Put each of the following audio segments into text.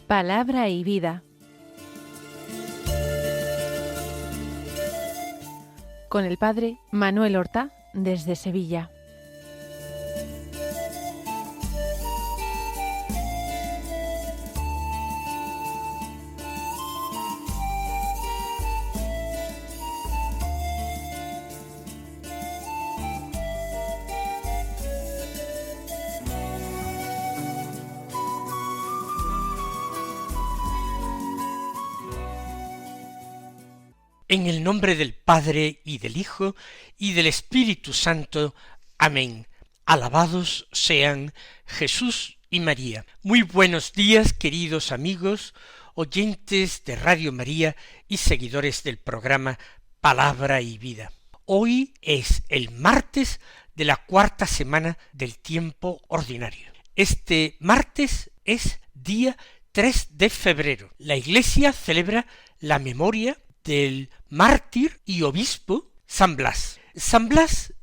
Palabra y vida. Con el padre Manuel Horta, desde Sevilla. En el nombre del Padre, y del Hijo, y del Espíritu Santo. Amén. Alabados sean Jesús y María. Muy buenos días, queridos amigos, oyentes de Radio María y seguidores del programa Palabra y Vida. Hoy es el martes de la cuarta semana del tiempo ordinario. Este martes es día 3 de febrero. La Iglesia celebra la memoria del mártir y obispo San Blas. San Blas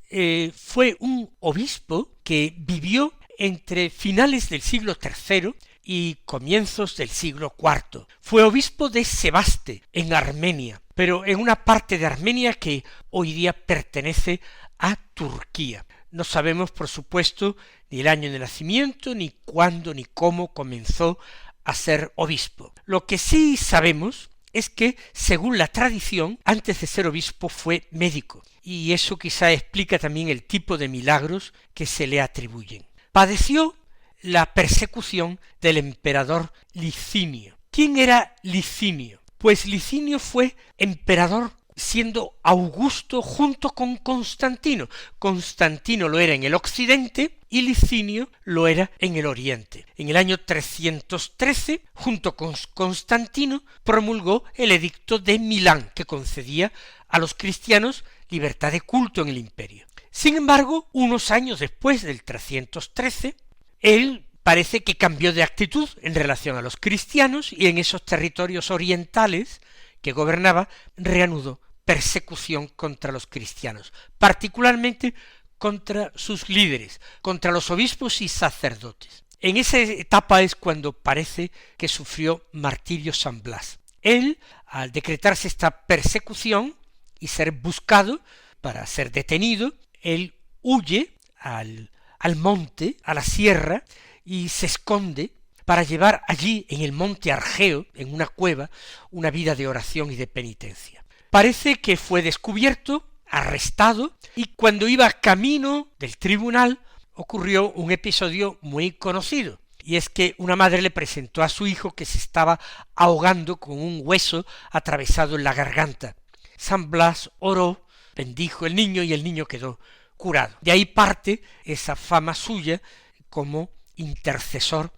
fue un obispo que vivió entre finales del siglo III y comienzos del siglo IV. Fue obispo de Sebaste, en Armenia, pero en una parte de Armenia que hoy día pertenece a Turquía. No sabemos, por supuesto, ni el año de nacimiento, ni cuándo, ni cómo comenzó a ser obispo. Lo que sí sabemos es que, según la tradición, antes de ser obispo fue médico, y eso quizá explica también el tipo de milagros que se le atribuyen. Padeció la persecución del emperador Licinio. ¿Quién era Licinio? Pues Licinio fue emperador siendo Augusto junto con Constantino. Constantino lo era en el occidente y Licinio lo era en el oriente. En el año 313, junto con Constantino, promulgó el edicto de Milán, que concedía a los cristianos libertad de culto en el imperio. Sin embargo, unos años después del 313, él parece que cambió de actitud en relación a los cristianos y en esos territorios orientales que gobernaba reanudó persecución contra los cristianos, particularmente contra sus líderes, contra los obispos y sacerdotes. En esa etapa es cuando parece que sufrió martirio San Blas. Él, al decretarse esta persecución y ser buscado para ser detenido, él huye al monte, a la sierra, y se esconde para llevar allí, en el monte Argeo, en una cueva, una vida de oración y de penitencia. Parece que fue descubierto, arrestado, y cuando iba camino del tribunal ocurrió un episodio muy conocido, y es que una madre le presentó a su hijo que se estaba ahogando con un hueso atravesado en la garganta. San Blas oró, bendijo el niño y el niño quedó curado. De ahí parte esa fama suya como intercesor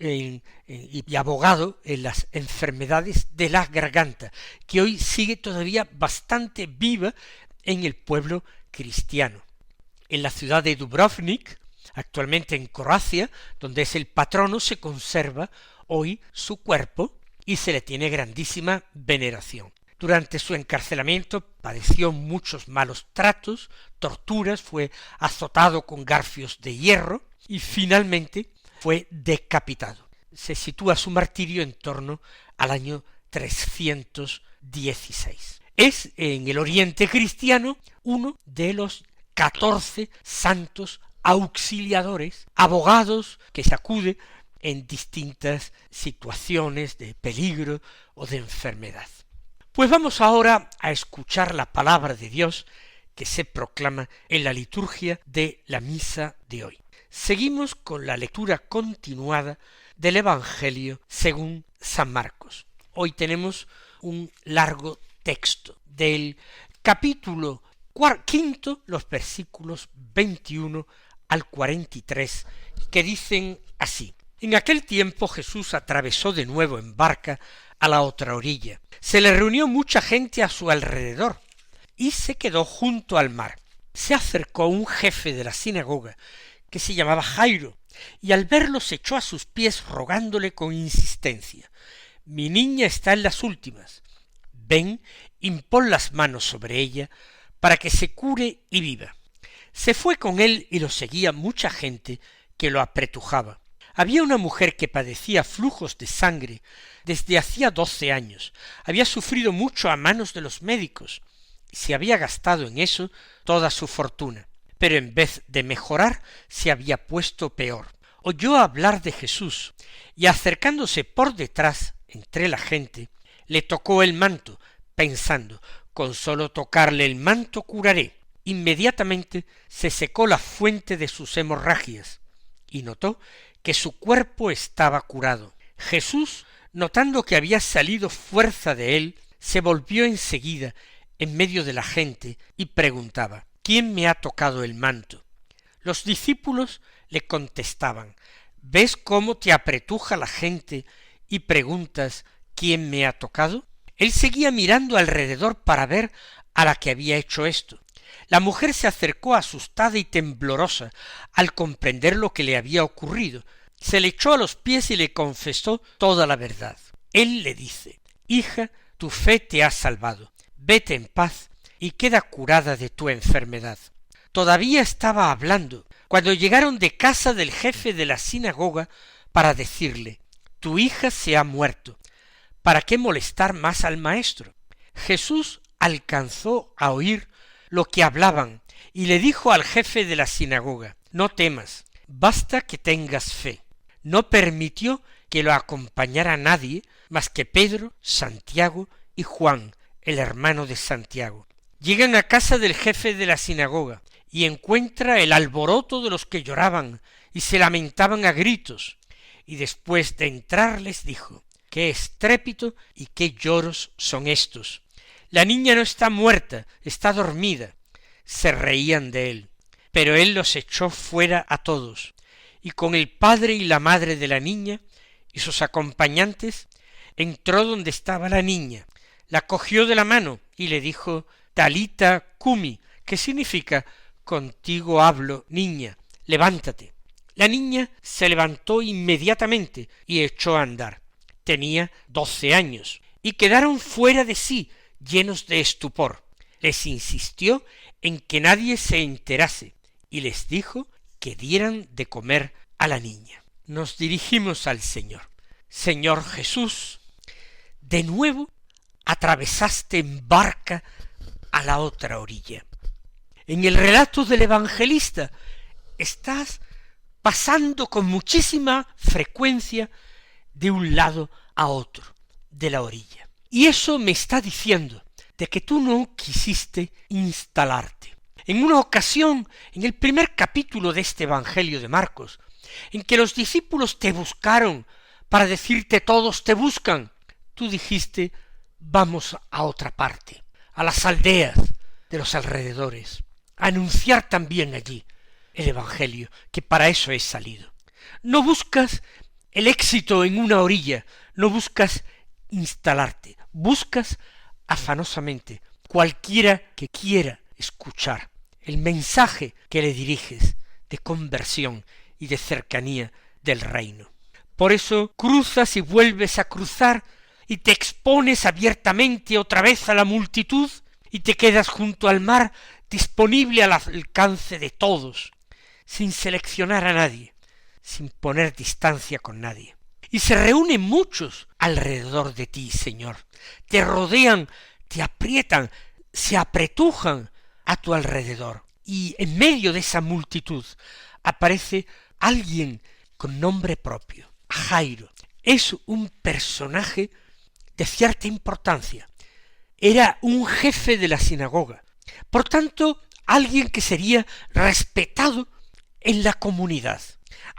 y abogado en las enfermedades de la garganta, que hoy sigue todavía bastante viva en el pueblo cristiano. En la ciudad de Dubrovnik, actualmente en Croacia, donde es el patrono, se conserva hoy su cuerpo y se le tiene grandísima veneración. Durante su encarcelamiento padeció muchos malos tratos, torturas, fue azotado con garfios de hierro y finalmente fue decapitado. Se sitúa su martirio en torno al año 316. Es en el Oriente cristiano uno de los 14 santos auxiliadores, abogados que se acude en distintas situaciones de peligro o de enfermedad. Pues vamos ahora a escuchar la palabra de Dios que se proclama en la liturgia de la misa de hoy. Seguimos con la lectura continuada del Evangelio según San Marcos. Hoy tenemos un largo texto del capítulo 5, los versículos 21 al 43, que dicen así: En aquel tiempo Jesús atravesó de nuevo en barca a la otra orilla. Se le reunió mucha gente a su alrededor y se quedó junto al mar. Se acercó un jefe de la sinagoga que se llamaba Jairo, y al verlo se echó a sus pies rogándole con insistencia: Mi niña está en las últimas. Ven, impón las manos sobre ella para que se cure y viva. Se fue con él y lo seguía mucha gente que lo apretujaba. Había una mujer que padecía flujos de sangre desde hacía 12 años. Había sufrido mucho a manos de los médicos y se había gastado en eso toda su fortuna. Pero en vez de mejorar, se había puesto peor. Oyó hablar de Jesús y acercándose por detrás entre la gente, le tocó el manto, pensando, con solo tocarle el manto curaré. Inmediatamente se secó la fuente de sus hemorragias y notó que su cuerpo estaba curado. Jesús, notando que había salido fuerza de él, se volvió enseguida en medio de la gente y preguntaba, ¿quién me ha tocado el manto? Los discípulos le contestaban, ¿ves cómo te apretuja la gente y preguntas quién me ha tocado? Él seguía mirando alrededor para ver a la que había hecho esto. La mujer se acercó asustada y temblorosa al comprender lo que le había ocurrido. Se le echó a los pies y le confesó toda la verdad. Él le dice, hija, tu fe te ha salvado. Vete en paz y queda curada de tu enfermedad. Todavía estaba hablando cuando llegaron de casa del jefe de la sinagoga para decirle, tu hija se ha muerto. ¿Para qué molestar más al maestro? Jesús alcanzó a oír lo que hablaban y le dijo al jefe de la sinagoga, no temas, basta que tengas fe. No permitió que lo acompañara nadie más que Pedro, Santiago y Juan, el hermano de Santiago. Llegan a casa del jefe de la sinagoga y encuentra el alboroto de los que lloraban y se lamentaban a gritos, y después de entrar les dijo, qué estrépito y qué lloros son estos. La niña no está muerta, está dormida. Se reían de él, pero él los echó fuera a todos, y con el padre y la madre de la niña y sus acompañantes entró donde estaba la niña, la cogió de la mano y le dijo, Talita cumi, que significa, contigo hablo, niña, levántate. La niña se levantó inmediatamente y echó a andar. Tenía 12 años, y quedaron fuera de sí, llenos de estupor. Les insistió en que nadie se enterase, y les dijo que dieran de comer a la niña. Nos dirigimos al Señor. Señor Jesús, de nuevo atravesaste en barca a la otra orilla. En el relato del evangelista estás pasando con muchísima frecuencia de un lado a otro de la orilla. Y eso me está diciendo de que tú no quisiste instalarte. En una ocasión, en el primer capítulo de este Evangelio de Marcos, en que los discípulos te buscaron para decirte todos te buscan, tú dijiste vamos a otra parte, a las aldeas de los alrededores, a anunciar también allí el Evangelio, que para eso he salido. No buscas el éxito en una orilla, no buscas instalarte, buscas afanosamente cualquiera que quiera escuchar el mensaje que le diriges de conversión y de cercanía del reino. Por eso cruzas y vuelves a cruzar y te expones abiertamente otra vez a la multitud y te quedas junto al mar disponible al alcance de todos, sin seleccionar a nadie, sin poner distancia con nadie. Y se reúnen muchos alrededor de ti, Señor. Te rodean, te aprietan, se apretujan a tu alrededor. Y en medio de esa multitud aparece alguien con nombre propio, Jairo. Es un personaje de cierta importancia. Era un jefe de la sinagoga. Por tanto, alguien que sería respetado en la comunidad.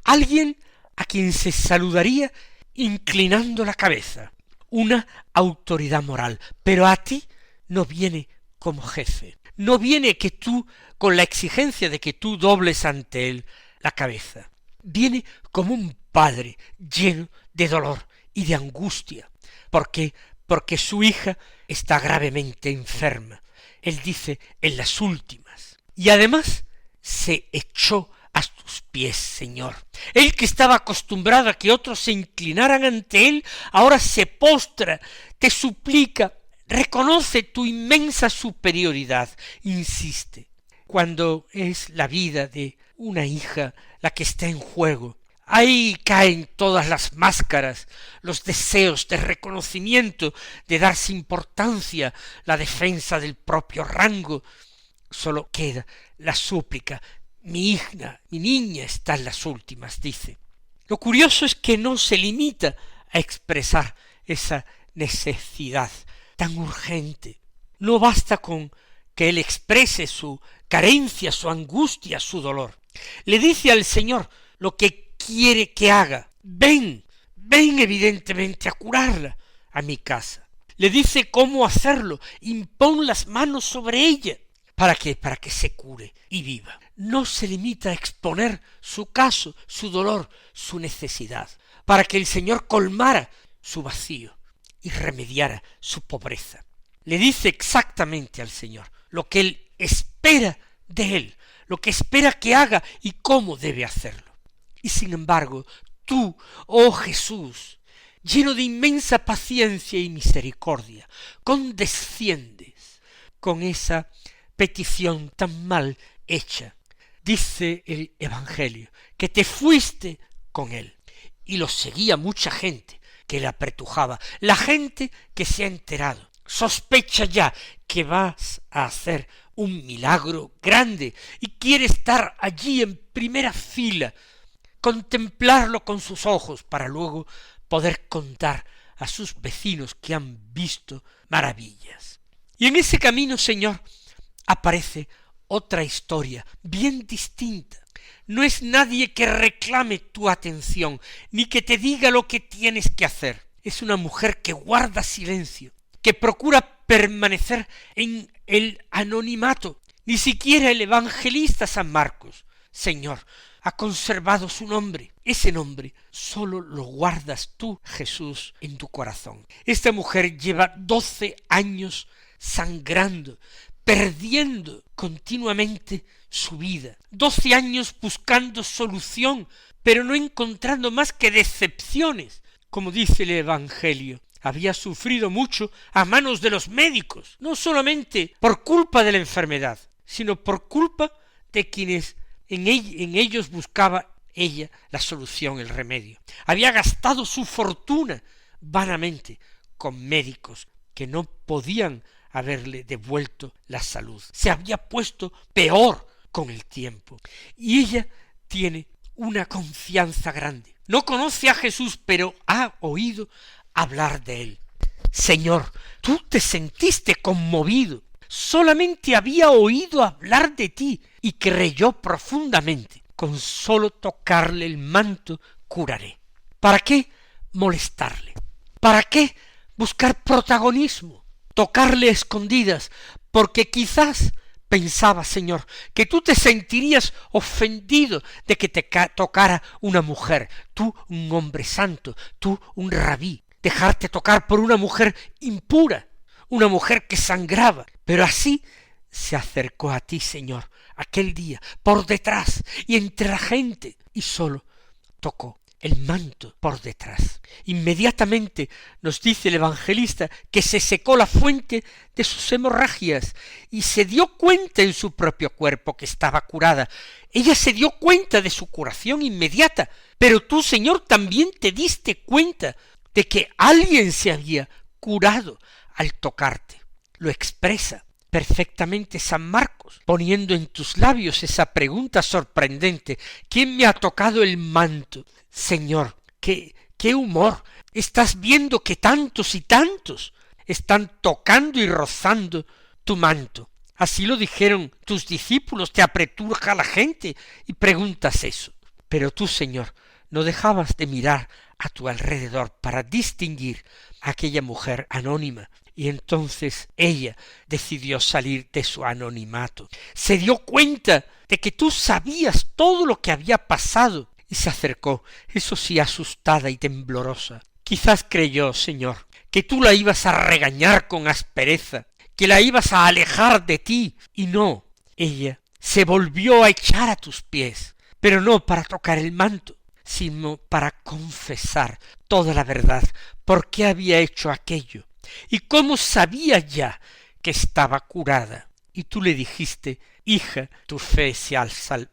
Alguien a quien se saludaría inclinando la cabeza. Una autoridad moral. Pero a ti no viene como jefe. No viene que tú, con la exigencia de que tú dobles ante él la cabeza. Viene como un padre lleno de dolor y de angustia. ¿Por qué? Porque su hija está gravemente enferma. Él dice en las últimas. Y además se echó a tus pies, Señor. Él que estaba acostumbrado a que otros se inclinaran ante él, ahora se postra, te suplica, reconoce tu inmensa superioridad, insiste. Cuando es la vida de una hija la que está en juego, Ahí caen todas las máscaras, los deseos de reconocimiento, de darse importancia, la defensa del propio rango. Sólo queda la súplica. Mi hija, mi niña está en las últimas, dice. Lo curioso es que no se limita a expresar esa necesidad tan urgente. No basta con que él exprese su carencia, su angustia, su dolor. Le dice al Señor lo que quiere que haga. Ven evidentemente a curarla a mi casa. Le dice cómo hacerlo. Impón las manos sobre ella. ¿Para qué? Para que se cure y viva. No se limita a exponer su caso, su dolor, su necesidad, para que el Señor colmara su vacío y remediara su pobreza. Le dice exactamente al Señor lo que él espera de él, lo que espera que haga y cómo debe hacerlo. Y sin embargo, tú, oh Jesús, lleno de inmensa paciencia y misericordia, condesciendes con esa petición tan mal hecha. Dice el Evangelio que te fuiste con él y lo seguía mucha gente que le apretujaba, la gente que se ha enterado, sospecha ya que vas a hacer un milagro grande y quiere estar allí en primera fila, contemplarlo con sus ojos para luego poder contar a sus vecinos que han visto maravillas. Y en ese camino, Señor, aparece otra historia bien distinta. No es nadie que reclame tu atención, ni que te diga lo que tienes que hacer. Es una mujer que guarda silencio, que procura permanecer en el anonimato. Ni siquiera el evangelista San Marcos, Señor, ha conservado su nombre. Ese nombre solo lo guardas tú, Jesús, en tu corazón. Esta mujer lleva 12 años sangrando, perdiendo continuamente su vida. 12 años buscando solución, pero no encontrando más que decepciones. Como dice el Evangelio, había sufrido mucho a manos de los médicos, no solamente por culpa de la enfermedad, sino por culpa de quienes en ellos buscaba ella la solución, el remedio. Había gastado su fortuna vanamente con médicos que no podían haberle devuelto la salud. Se había puesto peor con el tiempo. Y ella tiene una confianza grande. No conoce a Jesús, pero ha oído hablar de él. Señor, tú te sentiste conmovido. Solamente había oído hablar de ti y creyó profundamente. Con solo tocarle el manto curaré. ¿Para qué molestarle? ¿Para qué buscar protagonismo? Tocarle a escondidas, porque quizás pensaba, Señor, que tú te sentirías ofendido de que te tocara una mujer, tú un hombre santo, tú un rabí, dejarte tocar por una mujer impura, una mujer que sangraba. Pero así se acercó a ti, Señor, aquel día, por detrás y entre la gente, y solo tocó el manto por detrás. Inmediatamente nos dice el evangelista que se secó la fuente de sus hemorragias y se dio cuenta en su propio cuerpo que estaba curada. Ella se dio cuenta de su curación inmediata, pero tú, Señor, también te diste cuenta de que alguien se había curado al tocarte. Lo expresa perfectamente San Marcos, poniendo en tus labios esa pregunta sorprendente: ¿quién me ha tocado el manto? Señor, qué humor. Estás viendo que tantos y tantos están tocando y rozando tu manto. Así lo dijeron tus discípulos, te apretuja la gente y preguntas eso. Pero tú, Señor, no dejabas de mirar a tu alrededor para distinguir a aquella mujer anónima. Y entonces ella decidió salir de su anonimato. Se dio cuenta de que tú sabías todo lo que había pasado y se acercó, eso sí, asustada y temblorosa. Quizás creyó, Señor, que tú la ibas a regañar con aspereza, que la ibas a alejar de ti. Y no, ella se volvió a echar a tus pies, pero no para tocar el manto, sino para confesar toda la verdad, por qué había hecho aquello. Y cómo sabía ya que estaba curada. Y tú le dijiste: hija, tu fe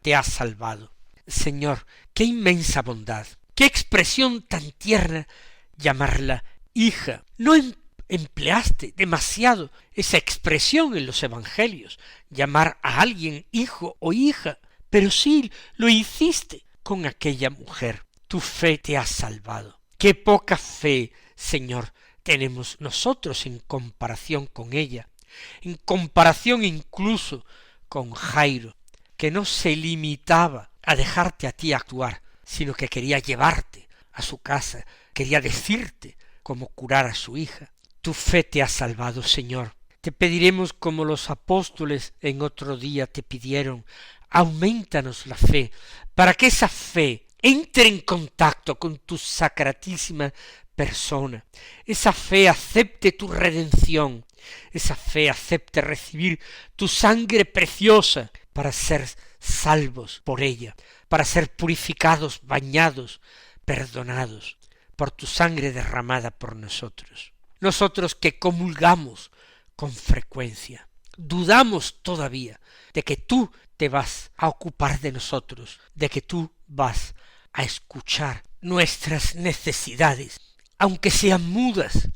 te ha salvado. Señor, qué inmensa bondad, qué expresión tan tierna llamarla hija. No empleaste demasiado esa expresión en los evangelios, llamar a alguien hijo o hija, pero sí lo hiciste con aquella mujer. Tu fe te ha salvado. Qué poca fe, Señor, tenemos nosotros en comparación con ella, en comparación incluso con Jairo, que no se limitaba a dejarte a ti actuar, sino que quería llevarte a su casa, quería decirte cómo curar a su hija. Tu fe te ha salvado, Señor. Te pediremos como los apóstoles en otro día te pidieron, aumentanos la fe, para que esa fe entre en contacto con tu sacratísima persona. Esa fe acepte tu redención, esa fe acepte recibir tu sangre preciosa para ser salvos por ella, para ser purificados, bañados, perdonados por tu sangre derramada por nosotros. Nosotros que comulgamos con frecuencia, dudamos todavía de que tú te vas a ocupar de nosotros, de que tú vas a escuchar nuestras necesidades, aunque sean mudas,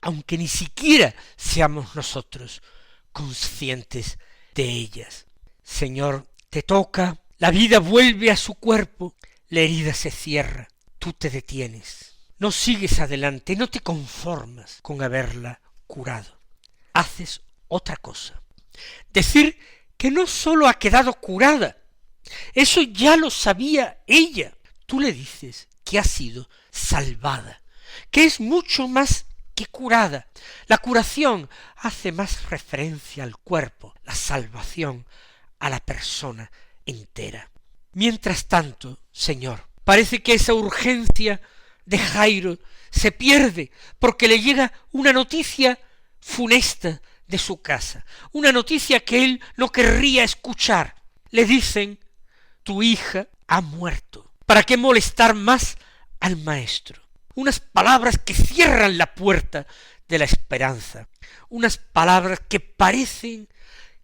aunque ni siquiera seamos nosotros conscientes de ellas. Señor, te toca, la vida vuelve a su cuerpo, la herida se cierra, tú te detienes, no sigues adelante, no te conformas con haberla curado, haces otra cosa. Decir que no sólo ha quedado curada, eso ya lo sabía ella. Tú le dices que ha sido salvada, que es mucho más que curada. La curación hace más referencia al cuerpo, la salvación a la persona entera. Mientras tanto, Señor, parece que esa urgencia de Jairo se pierde porque le llega una noticia funesta de su casa, una noticia que él no querría escuchar. Le dicen, tu hija ha muerto. ¿Para qué molestar más al maestro? Unas palabras que cierran la puerta de la esperanza, unas palabras que parecen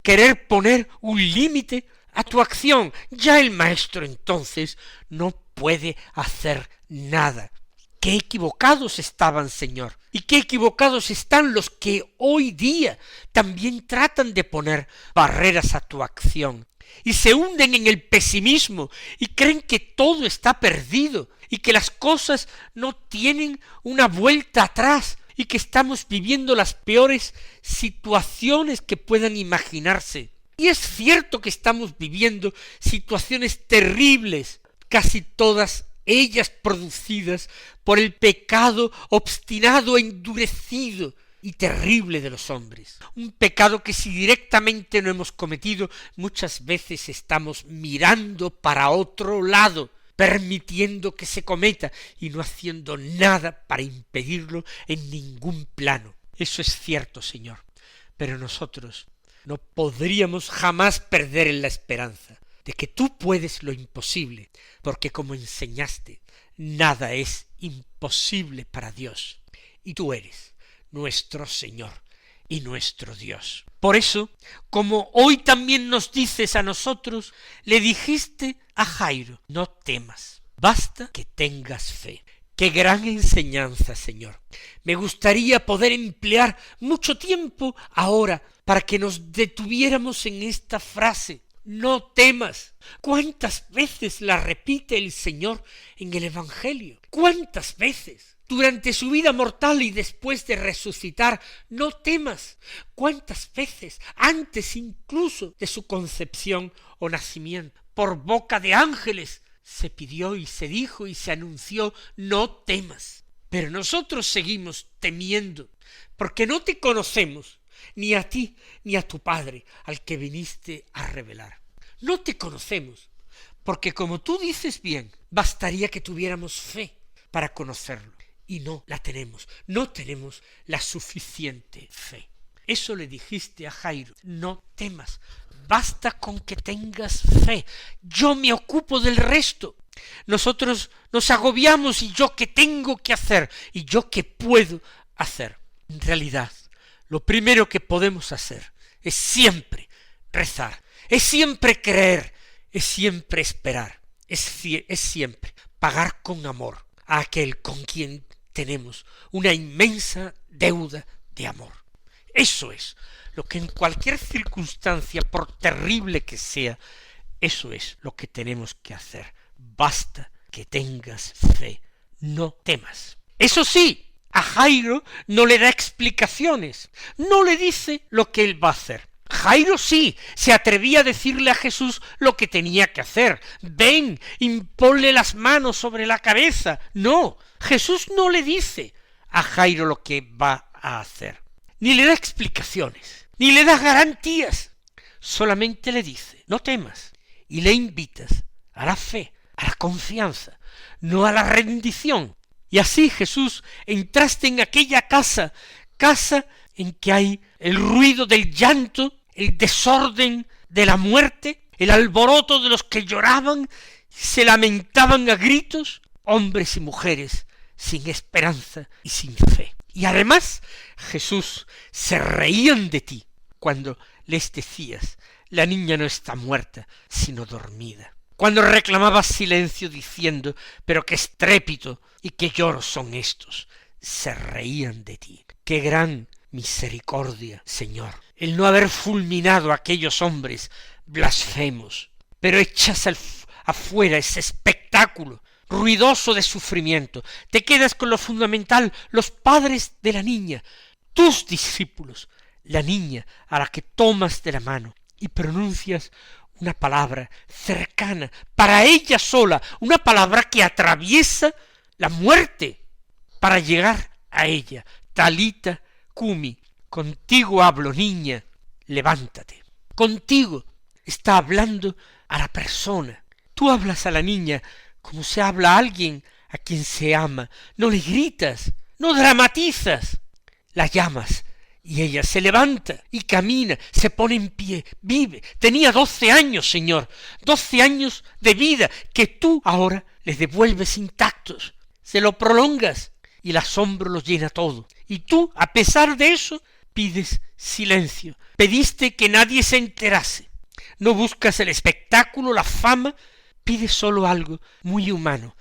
querer poner un límite a tu acción. Ya el maestro entonces no puede hacer nada. ¡Qué equivocados estaban, Señor! Y qué equivocados están los que hoy día también tratan de poner barreras a tu acción y se hunden en el pesimismo y creen que todo está perdido y que las cosas no tienen una vuelta atrás y que estamos viviendo las peores situaciones que puedan imaginarse. Y es cierto que estamos viviendo situaciones terribles, casi todas ellas producidas por el pecado obstinado, endurecido y terrible de los hombres. Un pecado que si directamente no hemos cometido, muchas veces estamos mirando para otro lado, permitiendo que se cometa y no haciendo nada para impedirlo en ningún plano. Eso es cierto, Señor, pero nosotros no podríamos jamás perder en la esperanza de que tú puedes lo imposible, porque como enseñaste, nada es imposible para Dios, y tú eres nuestro Señor y nuestro Dios. Por eso, como hoy también nos dices a nosotros, le dijiste a Jairo, no temas, basta que tengas fe. ¡Qué gran enseñanza, Señor! Me gustaría poder emplear mucho tiempo ahora para que nos detuviéramos en esta frase. No temas. ¿Cuántas veces la repite el Señor en el Evangelio? ¿Cuántas veces? Durante su vida mortal y después de resucitar, no temas. ¿Cuántas veces? Antes incluso de su concepción o nacimiento, por boca de ángeles, se pidió y se dijo y se anunció, no temas. Pero nosotros seguimos temiendo, porque no te conocemos, ni a ti, ni a tu Padre, al que viniste a revelar. No te conocemos, porque como tú dices bien, bastaría que tuviéramos fe para conocerlo, y no la tenemos, no tenemos la suficiente fe. Eso le dijiste a Jairo, no temas, basta con que tengas fe, yo me ocupo del resto. Nosotros nos agobiamos y yo qué tengo que hacer, y yo qué puedo hacer. En realidad, lo primero que podemos hacer es siempre rezar, es siempre creer, es siempre esperar, es siempre pagar con amor a aquel con quien tenemos una inmensa deuda de amor. Eso es lo que en cualquier circunstancia, por terrible que sea, eso es lo que tenemos que hacer. Basta que tengas fe, no temas. Eso sí, a Jairo no le da explicaciones, no le dice lo que él va a hacer. Jairo sí, se atrevía a decirle a Jesús lo que tenía que hacer. Ven, imponle las manos sobre la cabeza. No, Jesús no le dice a Jairo lo que va a hacer. Ni le da explicaciones, ni le da garantías. Solamente le dice, no temas, y le invitas a la fe, a la confianza, no a la rendición. Y así, Jesús, entraste en aquella casa en que hay el ruido del llanto, el desorden de la muerte, el alboroto de los que lloraban, se lamentaban a gritos, hombres y mujeres sin esperanza y sin fe. Y además, Jesús, se reían de ti cuando les decías, la niña no está muerta, sino dormida. Cuando reclamabas silencio diciendo, pero qué estrépito y qué lloros son estos, se reían de ti. Qué gran misericordia, Señor, el no haber fulminado a aquellos hombres blasfemos, pero echas afuera ese espectáculo ruidoso de sufrimiento. Te quedas con lo fundamental, los padres de la niña, tus discípulos, la niña a la que tomas de la mano y pronuncias una palabra cercana, para ella sola, una palabra que atraviesa la muerte para llegar a ella. Talita cumi, contigo hablo, niña, levántate. Contigo está hablando a la persona. Tú hablas a la niña como se habla a alguien a quien se ama. No le gritas, no dramatizas. La llamas y ella se levanta y camina, se pone en pie, vive. Tenía 12 años, Señor, 12 años de vida que tú ahora le devuelves intactos, se lo prolongas y el asombro los llena todo. Y tú, a pesar de eso, pides silencio, pediste que nadie se enterase. No buscas el espectáculo, la fama, pides solo algo muy humano,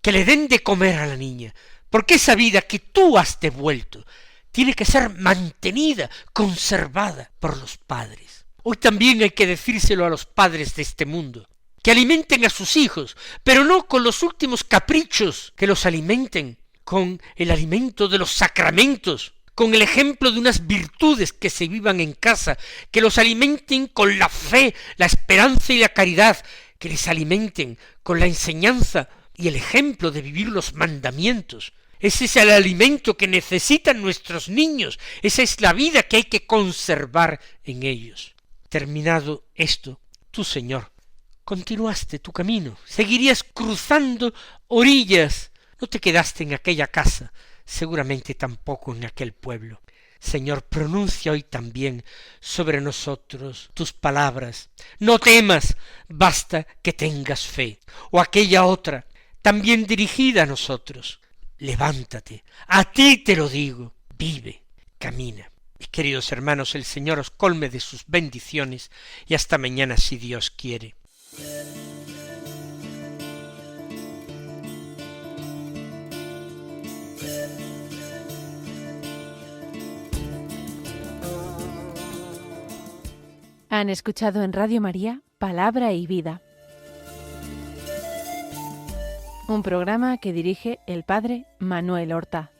que le den de comer a la niña, porque esa vida que tú has devuelto tiene que ser mantenida, conservada por los padres. Hoy también hay que decírselo a los padres de este mundo, que alimenten a sus hijos, pero no con los últimos caprichos, que los alimenten con el alimento de los sacramentos, con el ejemplo de unas virtudes que se vivan en casa, que los alimenten con la fe, la esperanza y la caridad, que les alimenten con la enseñanza y el ejemplo de vivir los mandamientos. Ese es el alimento que necesitan nuestros niños, esa es la vida que hay que conservar en ellos. Terminado esto, tú, Señor, continuaste tu camino, seguirías cruzando orillas, no te quedaste en aquella casa, seguramente tampoco en aquel pueblo. Señor, pronuncia hoy también sobre nosotros tus palabras. No temas, basta que tengas fe. O aquella otra, también dirigida a nosotros. Levántate, a ti te lo digo, vive, camina. Mis queridos hermanos, el Señor os colme de sus bendiciones y hasta mañana si Dios quiere. Han escuchado en Radio María Palabra y Vida, un programa que dirige el Padre Manuel Horta.